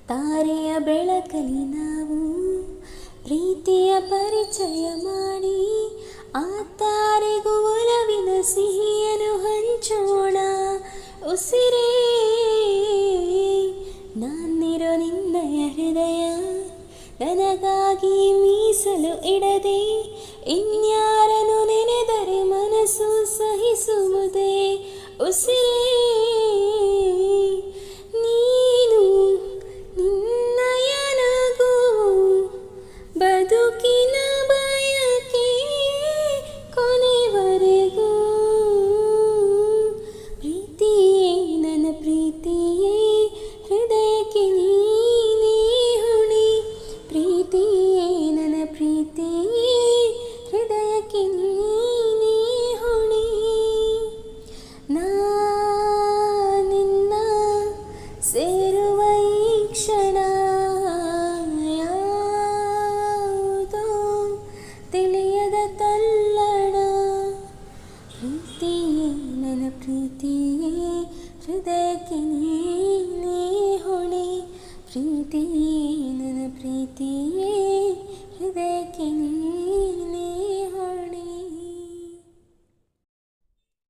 ತಾರೆಯ ಬೆಳಕಲಿ ನಾವು ಪ್ರೀತಿಯ ಪರಿಚಯ ಮಾಡಿ ಆ ತಾರೆಗೂ ಒಲವಿನ ಸಿಹಿಯನ್ನು ಹಂಚೋಣ. ಉಸಿರೇ ನಾನಿರೋ ನಿನ್ನಯ ಹೃದಯ ನನಗಾಗಿ ಮೀಸಲು ಇಡದೆ ಇನ್ಯಾರನ್ನು ನೆನೆದರೆ ಮನಸ್ಸು ಸಹಿಸುವುದೇ. ಉಸಿರೇ ನೀನು ನಿನ್ನಯ ನಗು ಬದುಕಿನ ಬಯಕೆ ಕೊನೆವರೆಗೂ. ಪ್ರೀತಿಯೇ ನನ್ನ ಪ್ರೀತಿಯೇ ಹೃದಯಕ್ಕೆ ನೀನೇ ಹೊಣೆ. ಪ್ರೀತಿಯೇ ನನ್ನ ಪ್ರೀತಿಯೇ ಹೃದಯಕ್ಕೆ ನೀನೇ ಹೊಣೆ. ನಿನ್ನ ಸೇರುವ ಈ ಕ್ಷಣ ಯಾವುದೋ ತಿಳಿಯದ ತಲ್ಲಣ. ಪ್ರೀತಿಯೇ ನನ್ನ ಪ್ರೀತಿಯೇ ಹೃದಯಕ್ಕೆ ನೀನೇ ಹೊಣೆ. ಪ್ರೀತಿಯೇ ನನ್ನ ಪ್ರೀತಿಯೇ ಹೃದಯಕ್ಕೆ ನೀ